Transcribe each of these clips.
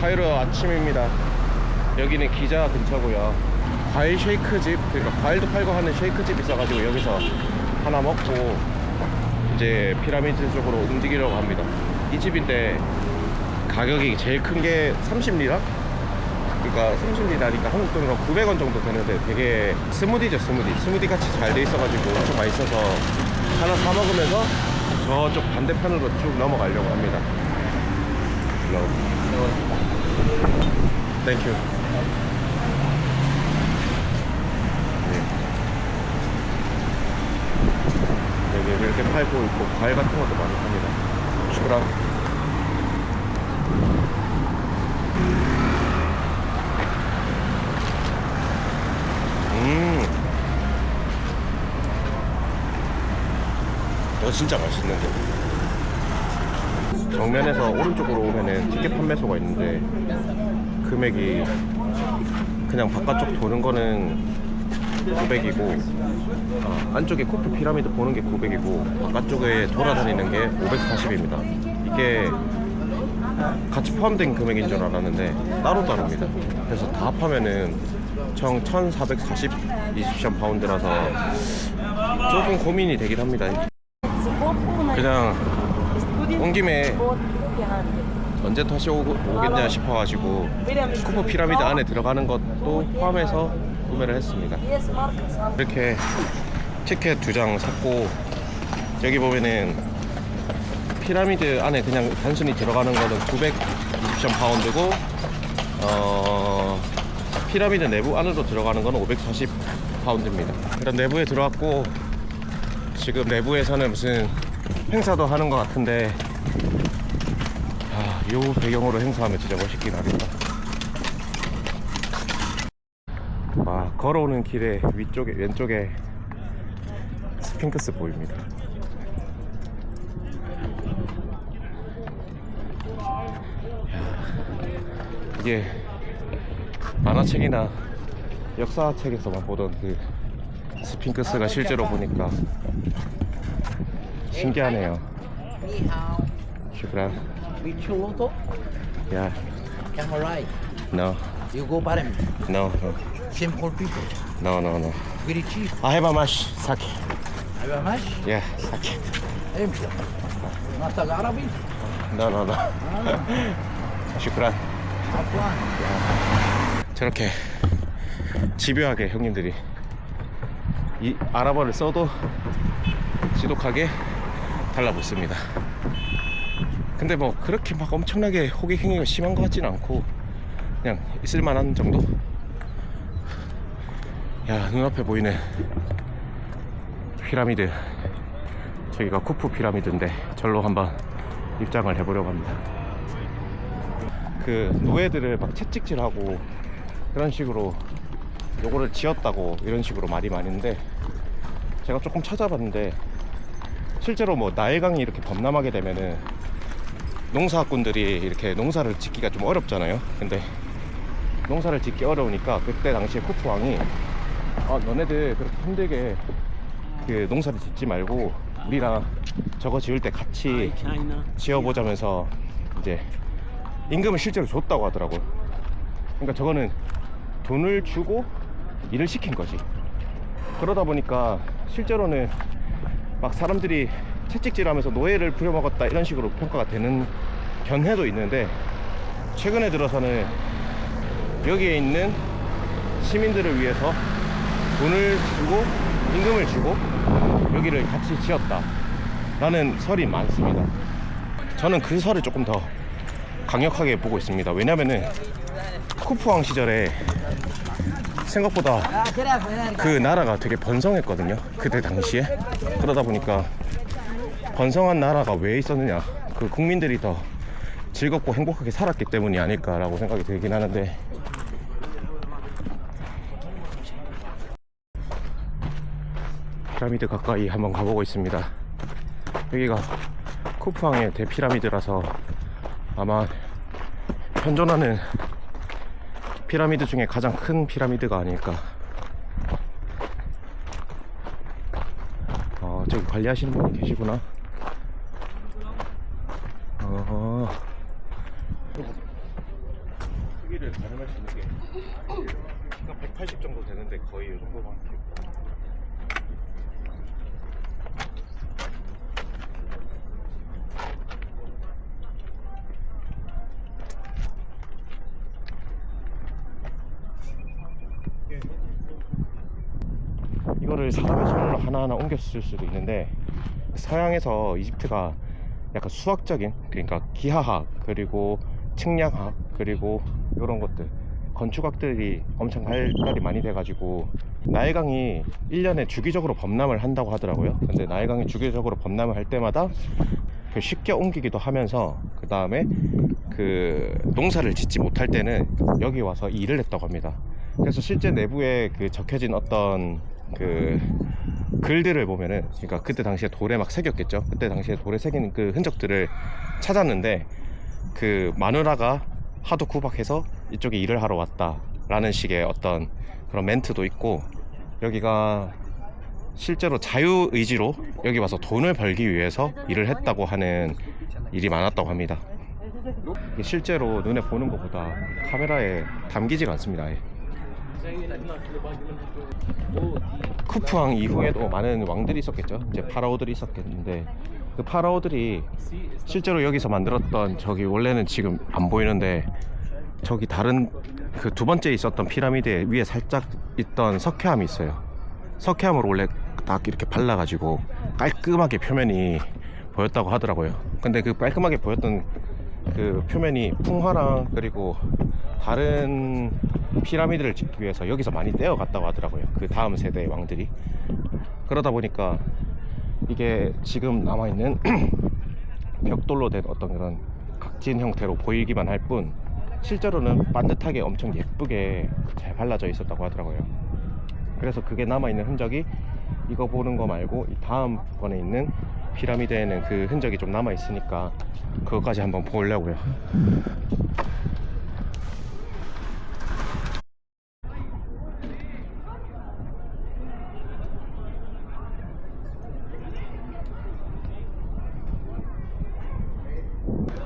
카이로 아침입니다. 여기는 기자 근처고요. 과일 쉐이크집, 그러니까 과일도 팔고 하는 쉐이크집 있어가지고 여기서 하나 먹고 이제 피라미드 쪽으로 움직이려고 합니다. 이 집인데 가격이 제일 큰 게 30리라? 그러니까 30리라니까 한국 돈으로 900원 정도 되는데 되게 스무디죠. 스무디 같이 잘 돼 있어가지고 엄청 맛있어서 하나 사 먹으면서 저쪽 반대편으로 쭉 넘어가려고 합니다. 땡큐. 여기 이렇게 팔고 있고 과일 같은 것도 많이 팝니다. 슈랑 이거 진짜 맛있는데. 정면에서 오른쪽으로 오면은 티켓 판매소가 있는데 금액이 그냥 바깥쪽 도는 거는 900이고 안쪽에 코프 피라미드 보는 게 900이고 바깥쪽에 돌아다니는 게 540입니다. 이게 같이 포함된 금액인 줄 알았는데 따로따로입니다. 그래서 다 합하면은 총 1440 이집션 파운드라서 조금 고민이 되긴 합니다. 그냥 온 김에 언제 다시 오겠냐 싶어가지고 쿠프 피라미드 안에 들어가는 것도 포함해서 구매를 했습니다. 이렇게 티켓 2장 샀고 여기 보면은 피라미드 안에 그냥 단순히 들어가는 거는 900 이집션 파운드고 피라미드 내부 안으로 들어가는 거는 540 파운드입니다. 그럼 내부에 들어왔고 지금 내부에서는 무슨 행사도 하는 것 같은데 이 배경으로 행사하면 진짜 멋있긴 하겠다. 와, 걸어오는 길에 위쪽에 왼쪽에 스핑크스 보입니다. 이게 만화책이나 역사책에서만 보던 그 스핑크스가 실제로 보니까 신기하네요. 슈크란. Bicholoto? Yeah. Camerai. No. You go Parem. No. No. Simple people. No. No. No. Very cheap. I have a mash. Sake. Have a mash? Yeah. Sake. امشي. ما تاج عربي؟ No. No. No. 슈크란. عفوا. 저렇게 집요하게 형님들이 이 아랍어를 써도 지독하게 달라붙습니다. 근데 뭐 그렇게 막 엄청나게 호객행위가 심한 것 같지는 않고 그냥 있을만한 정도? 야, 눈앞에 보이는 피라미드, 저기가 쿠프 피라미드인데 절로 한번 입장을 해보려고 합니다. 그 노예들을 막 채찍질하고 그런 식으로 요거를 지었다고 이런 식으로 말이 많은데 제가 조금 찾아봤는데 실제로 뭐 나일강이 이렇게 범람하게 되면은 농사꾼들이 이렇게 농사를 짓기가 좀 어렵잖아요. 근데 농사를 짓기 어려우니까 그때 당시에 쿠프 왕이 너네들 그렇게 힘들게 그 농사를 짓지 말고 우리랑 저거 지을 때 같이 지어보자면서 이제 임금을 실제로 줬다고 하더라고요. 그러니까 저거는 돈을 주고 일을 시킨 거지. 그러다 보니까 실제로는 막 사람들이 채찍질하면서 노예를 부려먹었다 이런 식으로 평가가 되는 견해도 있는데 최근에 들어서는 여기에 있는 시민들을 위해서 돈을 주고 임금을 주고 여기를 같이 지었다 라는 설이 많습니다. 저는 그 설을 조금 더 강력하게 보고 있습니다. 왜냐면은 쿠프왕 시절에 생각보다 그 나라가 되게 번성했거든요. 그때 당시에. 그러다 보니까 번성한 나라가 왜 있었느냐, 그 국민들이 더 즐겁고 행복하게 살았기 때문이 아닐까라고 생각이 들긴 하는데 피라미드 가까이 한번 가보고 있습니다. 여기가 쿠프왕의 대피라미드라서 아마 현존하는 피라미드 중에 가장 큰 피라미드가 아닐까. 저기 관리하시는 분이 계시구나. 가늠할 수 있는 게 키가 180 정도 되는데 거의 이 정도만 있고. 이거를 사람의 손으로 하나하나 옮겨 쓸 수도 있는데, 서양에서 이집트가 약간 수학적인, 그러니까 기하학 그리고 측량학 그리고 이런 것들, 건축학들이 엄청 발달이 많이 돼가지고 나일강이 1년에 주기적으로 범람을 한다고 하더라고요. 근데 나일강이 주기적으로 범람을 할 때마다 그 쉽게 옮기기도 하면서, 그 다음에 그 농사를 짓지 못할 때는 여기 와서 일을 했다고 합니다. 그래서 실제 내부에 그 적혀진 어떤 그 글들을 보면은, 그러니까 그때 당시에 돌에 막 새겼겠죠. 그때 당시에 돌에 새긴 그 흔적들을 찾았는데, 그 마누라가 하도 구박해서 이쪽에 일을 하러 왔다 라는 식의 어떤 그런 멘트도 있고, 여기가 실제로 자유의지로 여기 와서 돈을 벌기 위해서 일을 했다고 하는 일이 많았다고 합니다. 이게 실제로 눈에 보는 것보다 카메라에 담기지가 않습니다. 아예. 쿠프왕 이후에도 많은 왕들이 있었겠죠. 이제 파라오들이 있었겠는데, 그 파라오들이 실제로 여기서 만들었던, 저기 원래는 지금 안 보이는데 저기 다른 그 두 번째 있었던 피라미드 위에 살짝 있던 석회암이 있어요. 석회암으로 원래 딱 이렇게 발라가지고 깔끔하게 표면이 보였다고 하더라고요. 근데 그 깔끔하게 보였던 그 표면이 풍화랑 그리고 다른 피라미드를 짓기 위해서 여기서 많이 떼어갔다고 하더라고요. 그 다음 세대의 왕들이. 그러다 보니까 이게 지금 남아있는 벽돌로 된 어떤 그런 각진 형태로 보이기만 할 뿐, 실제로는 반듯하게 엄청 예쁘게 잘 발라져 있었다고 하더라고요. 그래서 그게 남아있는 흔적이, 이거 보는 거 말고 이 다음 번에 있는 피라미드에는 그 흔적이 좀 남아있으니까 그것까지 한번 보려고요.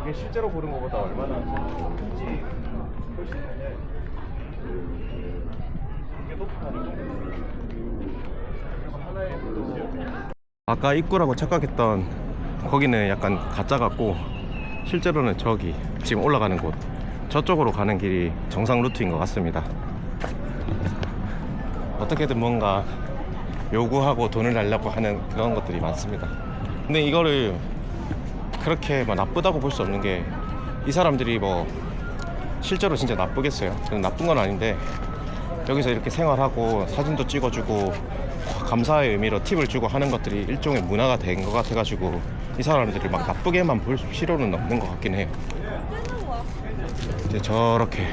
이게 실제로 보는 것보다 얼마나 큰지 볼 수 있는데, 이게 높다는 거. 그리고 하나의 아까 입구라고 착각했던 거기는 약간 가짜 같고, 실제로는 저기 지금 올라가는 곳, 저쪽으로 가는 길이 정상 루트인 것 같습니다. 어떻게든 뭔가 요구하고 돈을 달라고 하는 그런 것들이 많습니다. 근데 이거를 그렇게 막 나쁘다고 볼 수 없는 게, 이 사람들이 뭐 실제로 진짜 나쁘겠어요? 저는 나쁜 건 아닌데, 여기서 이렇게 생활하고 사진도 찍어주고 감사의 의미로 팁을 주고 하는 것들이 일종의 문화가 된 것 같아가지고 이 사람들을 막 나쁘게만 볼 필요는 없는 것 같긴 해요. 이제 저렇게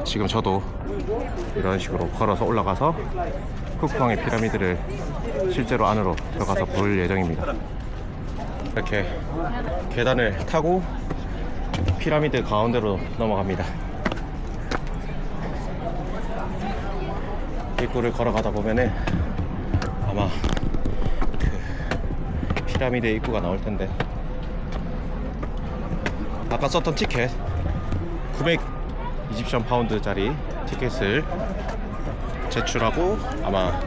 지금 저도 이런 식으로 걸어서 올라가서 쿠프왕의 피라미드를 실제로 안으로 들어가서 볼 예정입니다. 이렇게 계단을 타고 피라미드 가운데로 넘어갑니다. 입구를 걸어가다 보면은 아마 그 피라미드 입구가 나올 텐데, 아까 썼던 티켓 900 이집션 파운드짜리 티켓을 제출하고 아마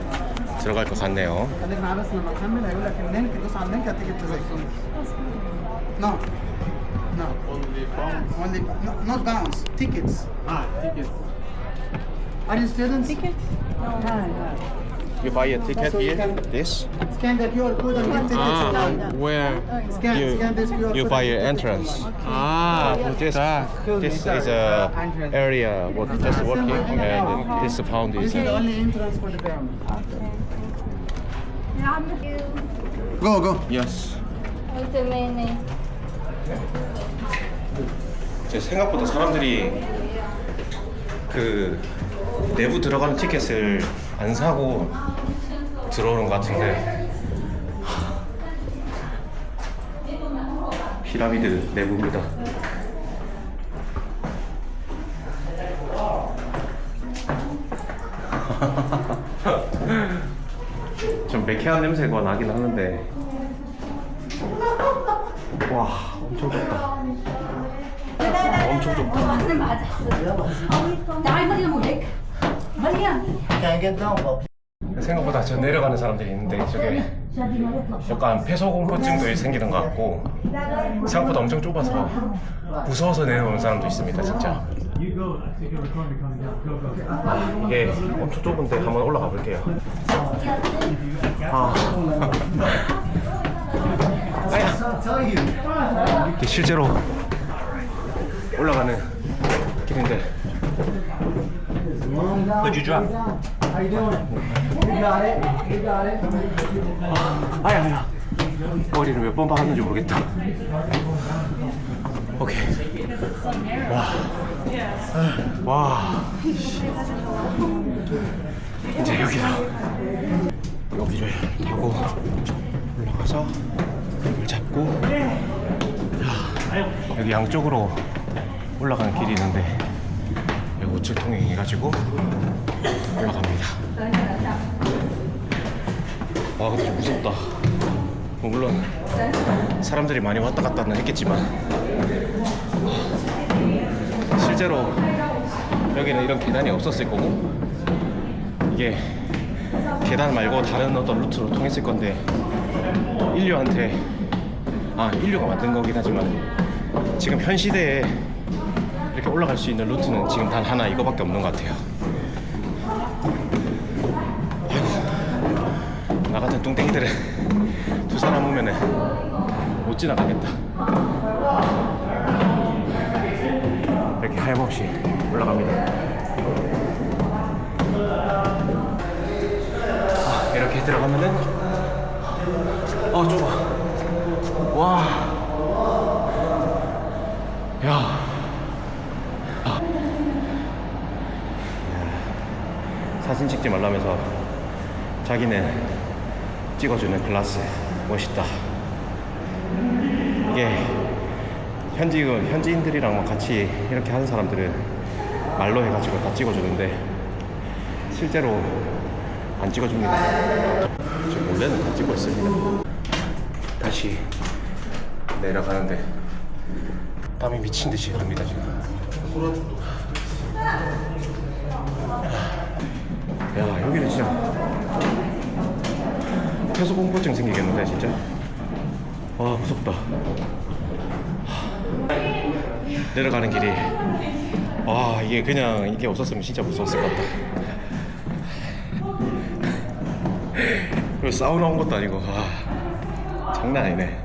들어갈 것 같네요. خليك معاه بس لما نكمل هيقول لك اللينك، دوس على اللينك هتيجي التذاكر. No. No. Only not bounce. Tickets. Tickets. Are you students? Tickets? You buy a ticket here, this. Scan the QR code and get tickets. Where? Scan this QR code. You buy your entrance. This is a area what just working, and this pound This is is the only entrance for the pyramid. Go, go. yes. Wait a minute. 생각보다 사람들이 그 내부 들어가는 티켓을 안 사고 들어오는 것 같은데, 피라미드 내부입니다. 좀 매캐한 냄새가 나긴 하는데, 와 엄청 덥다. 엄청 좁다. Can't get down, Bob. 생각보다 저 내려가는 사람들이 있는데 저게 약간 폐소공포증도 생기는 것 같고 생각보다 엄청 좁아서 무서워서 내려오는 사람도 있습니다 진짜. 이게 엄청 좁은데 한번 올라가 볼게요. 이게 실제로 올라가는 길인데. What'd you drop? 아야 머리를 몇 번 박았는지 모르겠다. 오케이. 와 이제 여기를 타고 올라가서 이걸 잡고 여기 양쪽으로 올라가는 길이 있는데 여기 우측 통행해가지고 올라갑니다. 와 근데 좀 무섭다. 뭐 물론 사람들이 많이 왔다 갔다는 했겠지만 실제로 여기는 이런 계단이 없었을 거고 이게 계단 말고 다른 어떤 루트로 통했을 건데 인류가 만든 거긴 하지만 지금 현 시대에 이렇게 올라갈 수 있는 루트는 지금 단 하나 이거밖에 없는 것 같아요. 아이고, 나 같은 뚱땡이들은 두 사람 오면은 못 지나가겠다. 이렇게 하염없이 올라갑니다. 이렇게 들어가면은 좁아. 와, 야. 사진 찍지 말라면서 자기는 찍어주는 클라스. 멋있다. 이게 현지인들이랑 같이 이렇게 하는 사람들은 말로 해가지고 다 찍어주는데 실제로 안 찍어줍니다. 지금 원래는 다 찍고 있습니다. 다시 내려가는데 땀이 미친 듯이 흐릅니다 지금. 야 여기는 진짜 폐소공포증 생기겠는데 진짜. 와 무섭다. 내려가는 길이 이게 그냥 이게 없었으면 진짜 무서웠을 것 같다. 그리고 사우나 온 것도 아니고 장난 아니네.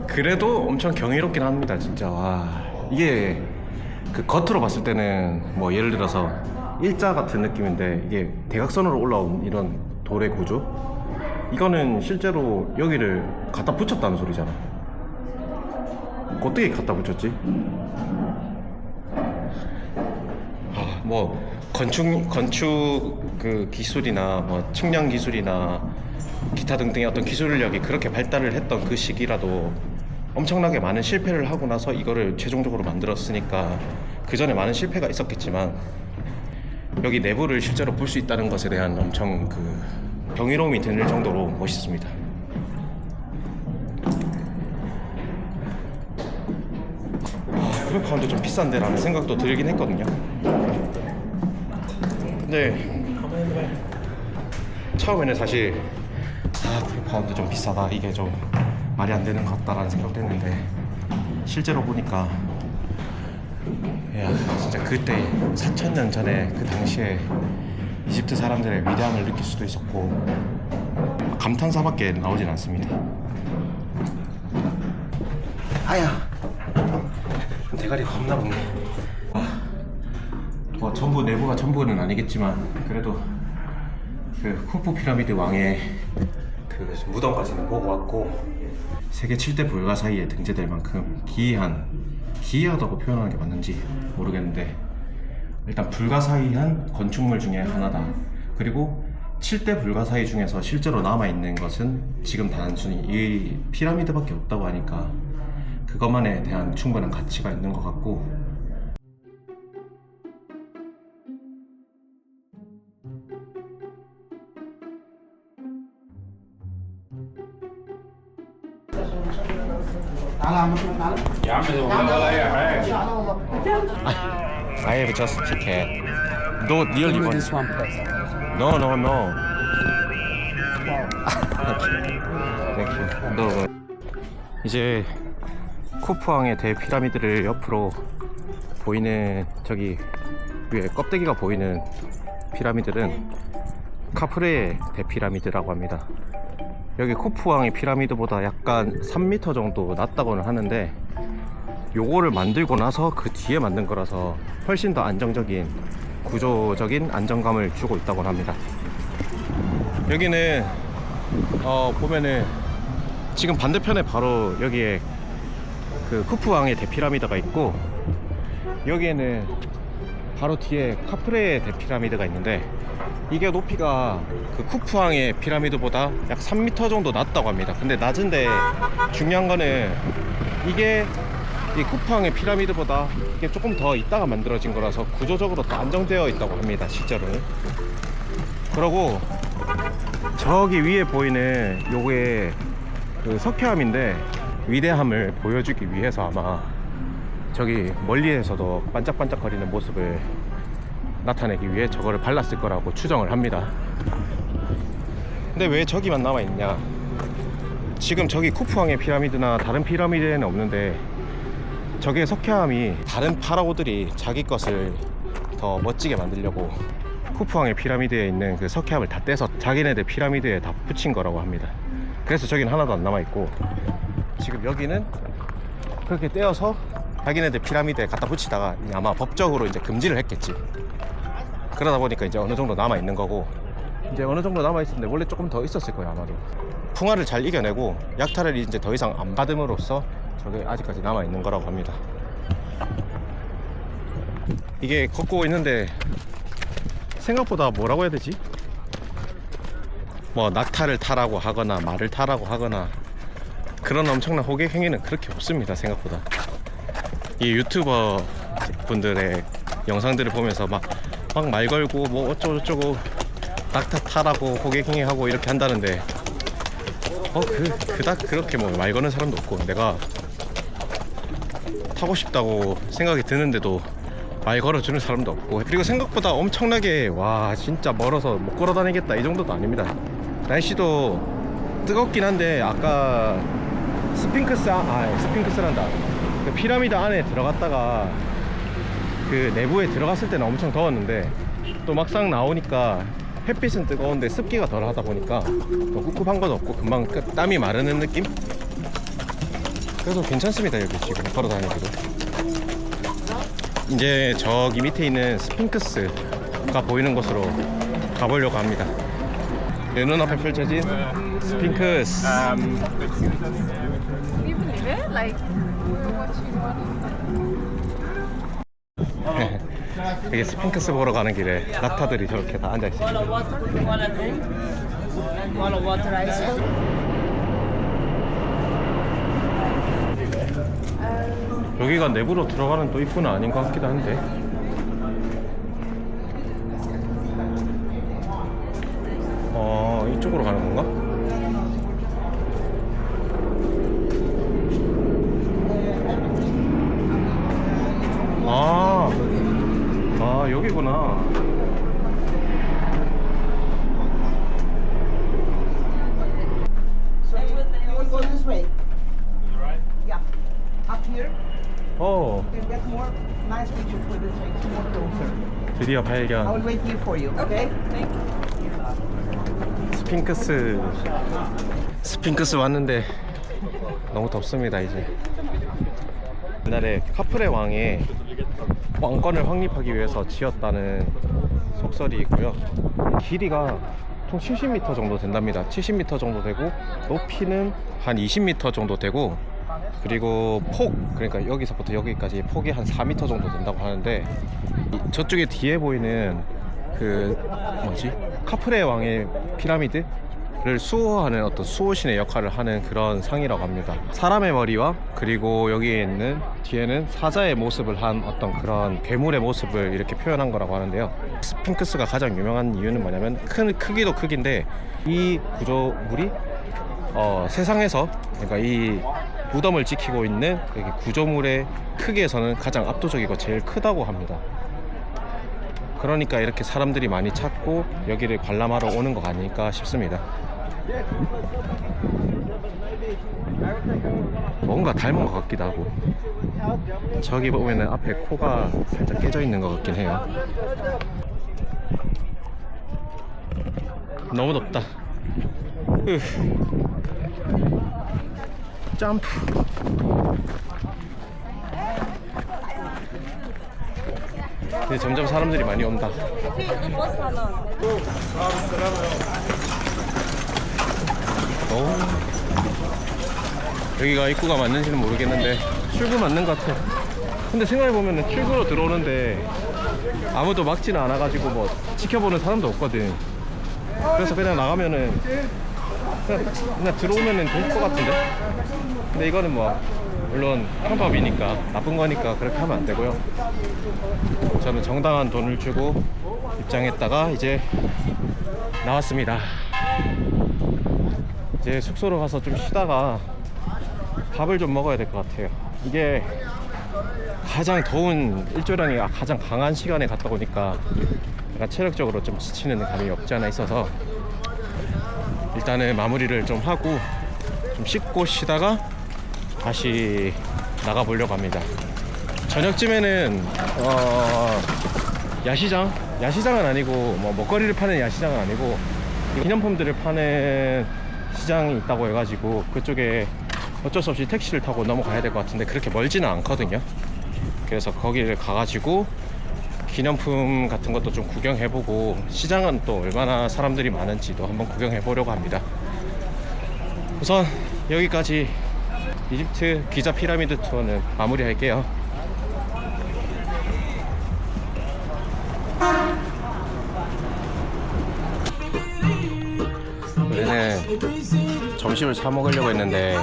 그래도 엄청 경이롭긴 합니다 진짜. 와 이게 그 겉으로 봤을 때는 뭐 예를 들어서 일자 같은 느낌인데 이게 대각선으로 올라온 이런 돌의 구조, 이거는 실제로 여기를 갖다 붙였다는 소리잖아. 어떻게 갖다 붙였지? 뭐 건축 그 기술이나 뭐 측량 기술이나 기타 등등의 어떤 기술력이 그렇게 발달을 했던 그 시기라도 엄청나게 많은 실패를 하고 나서 이거를 최종적으로 만들었으니까 그 전에 많은 실패가 있었겠지만 여기 내부를 실제로 볼 수 있다는 것에 대한 엄청 그 경이로움이 드는 정도로 멋있습니다. 프리파운드 좀 비싼데 라는 생각도 들긴 했거든요. 근데 처음에는 사실 프리파운드 좀 비싸다, 이게 좀 말이 안 되는 것 같다라는 생각도 했는데 실제로 보니까 야 진짜 그때 4,000년 전에 그 당시에 이집트 사람들의 위대함을 느낄 수도 있었고 감탄사밖에 나오진 않습니다. 아야 대가리가 겁나 붓네. 뭐 전부 내부가 전부는 아니겠지만 그래도 그 쿠프 피라미드 왕의 그 무덤까지는 보고 왔고 세계 7대 불가사의에 등재될 만큼 기이하다고 표현하는 게 맞는지 모르겠는데 일단 불가사의한 건축물 중에 하나다. 그리고 7대 불가사의 중에서 실제로 남아있는 것은 지금 단순히 이 피라미드밖에 없다고 하니까 그것만에 대한 충분한 가치가 있는 것 같고 تعال عم تعال يا عم والله ولا اي حاجه I have just ticket. No, nearly one. This one, please. No, no, no. Thank you. No. 이제 쿠프왕의 대피라미드를 옆으로 보이는 저기 위에 껍데기가 보이는 피라미드는 카프레의 대피라미드라고 합니다. 여기 쿠프왕의 피라미드보다 약간 3m 정도 낮다고는 하는데 요거를 만들고 나서 그 뒤에 만든 거라서 훨씬 더 안정적인 구조적인 안정감을 주고 있다고 합니다. 여기는 보면은 지금 반대편에 바로 여기에 그 쿠프왕의 대피라미드가 있고 여기에는 바로 뒤에 카프레의 대피라미드가 있는데 이게 높이가 그 쿠프왕의 피라미드보다 약 3m 정도 낮다고 합니다. 근데 낮은데 중요한 거는 이게 이 쿠프왕의 피라미드보다 이게 조금 더 있다가 만들어진 거라서 구조적으로 더 안정되어 있다고 합니다. 실제로는. 그리고 저기 위에 보이는 요게 그 석회암인데 위대함을 보여주기 위해서 아마 저기 멀리에서도 반짝반짝거리는 모습을 나타내기 위해 저거를 발랐을 거라고 추정을 합니다. 근데 왜 저기만 남아있냐, 지금 저기 쿠프왕의 피라미드나 다른 피라미드에는 없는데 저게 석회암이 다른 파라오들이 자기 것을 더 멋지게 만들려고 쿠프왕의 피라미드에 있는 그 석회암을 다 떼서 자기네들 피라미드에 다 붙인 거라고 합니다. 그래서 저긴 하나도 안 남아있고 지금 여기는 그렇게 떼어서 자기네들 피라미드에 갖다 붙이다가 아마 법적으로 이제 금지를 했겠지. 그러다 보니까 이제 어느 정도 남아 있는 거고, 이제 어느 정도 남아 있었는데 원래 조금 더 있었을 거예요 아마도. 풍화를 잘 이겨내고 약탈을 이제 더 이상 안 받음으로써 저게 아직까지 남아 있는 거라고 합니다. 이게 걷고 있는데 생각보다 뭐라고 해야 되지? 뭐 낙타를 타라고 하거나 말을 타라고 하거나 그런 엄청난 호객 행위는 그렇게 없습니다. 생각보다 이 유튜버 분들의 영상들을 보면서 막 말 걸고 뭐 어쩌고저쩌고 낙타 타라고 호객 행위하고 이렇게 한다는데 그닥 그렇게 뭐 말 거는 사람도 없고 내가 타고 싶다고 생각이 드는데도 말 걸어주는 사람도 없고, 그리고 생각보다 엄청나게 와 진짜 멀어서 못 걸어 다니겠다 이 정도도 아닙니다. 날씨도 뜨겁긴 한데 아까 스핑크스란다 그 피라미드 안에 들어갔다가 그 내부에 들어갔을 때는 엄청 더웠는데 또 막상 나오니까 햇빛은 뜨거운데 습기가 덜 하다 보니까 꿉꿉한 것도 없고 금방 땀이 마르는 느낌? 그래서 괜찮습니다. 여기 지금 걸어 다니기도. 이제 저기 밑에 있는 스핑크스가 보이는 곳으로 가보려고 합니다. 내 눈앞에 펼쳐진 스핑크스. Can you believe it? Like, we were watching one. 이게 스핑크스 보러 가는 길에 낙타들이 저렇게 다 앉아 있습니다. Want a water? Want a drink? Want a water ice cold? 여기가 내부로 들어가는 또 입구는 아닌 것 같기도 한데. 이쪽으로 가는 건가? 여기구나. So you will go this way. Yeah. Up here, you can get more nice picture for this way. It's more closer. 드디어 I will 발견. wait here for you, okay? 스핑크스 왔는데 너무 덥습니다. 이제 옛날에 카프레 왕의 왕권을 확립하기 위해서 지었다는 속설이 있고요. 길이가 총 70m 정도 된답니다. 70m 정도 되고 높이는 한 20m 정도 되고, 그리고 그러니까 여기서부터 여기까지 폭이 한 4m 정도 된다고 하는데, 저쪽에 뒤에 보이는 그 카프레 왕의 피라미드를 수호하는 어떤 수호신의 역할을 하는 그런 상이라고 합니다. 사람의 머리와 그리고 여기에 있는 뒤에는 사자의 모습을 한 어떤 그런 괴물의 모습을 이렇게 표현한 거라고 하는데요. 스핑크스가 가장 유명한 이유는 뭐냐면 크기도 크긴데 이 구조물이 세상에서, 그러니까 이 무덤을 지키고 있는 여기 구조물의 크기에서는 가장 압도적이고 제일 크다고 합니다. 그러니까 이렇게 사람들이 많이 찾고 여기를 관람하러 오는 거 아닐까 싶습니다. 뭔가 닮은 것 같기도 하고, 저기 보면은 앞에 코가 살짝 깨져 있는 것 같긴 해요. 너무 덥다. 점프. 근데 점점 사람들이 많이 온다. 여기가 입구가 맞는지는 모르겠는데 출구 맞는 것 같아. 근데 생각해보면 출구로 들어오는데 아무도 막지는 않아가지고 뭐 지켜보는 사람도 없거든. 그래서 그냥 나가면은 그냥 들어오면은 될 것 같은데. 근데 이거는 뭐 물론 편법이니까, 나쁜 거니까 그렇게 하면 안 되고요. 저는 정당한 돈을 주고 입장했다가 이제 나왔습니다. 이제 숙소로 가서 좀 쉬다가 밥을 좀 먹어야 될 것 같아요. 이게 가장 더운 일조량이 가장 강한 시간에 갔다 오니까 약간 체력적으로 좀 지치는 감이 없지 않아 있어서 일단은 마무리를 좀 하고 좀 씻고 쉬다가 다시 나가보려고 합니다. 저녁쯤에는 야시장은 아니고 뭐 먹거리를 파는 야시장은 아니고 기념품들을 파는 시장이 있다고 해가지고 그쪽에 어쩔 수 없이 택시를 타고 넘어가야 될 것 같은데 그렇게 멀지는 않거든요. 그래서 거기를 가가지고 기념품 같은 것도 좀 구경해보고, 시장은 또 얼마나 사람들이 많은지도 한번 구경해보려고 합니다. 우선 여기까지 이집트 기자 피라미드 투어는 마무리할게요. 우리는 점심을 사 먹으려고 했는데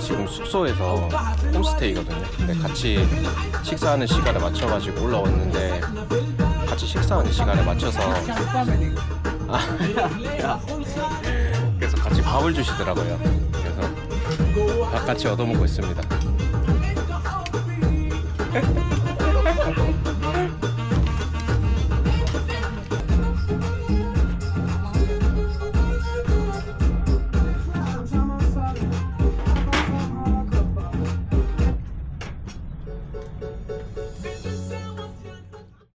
지금 숙소에서 홈스테이거든요. 근데 같이 식사하는 시간에 맞춰가지고 올라왔는데 같이 식사하는 시간에 맞춰서 그래서 같이 밥을 주시더라고요. 그래서 밥 같이 얻어먹고 있습니다.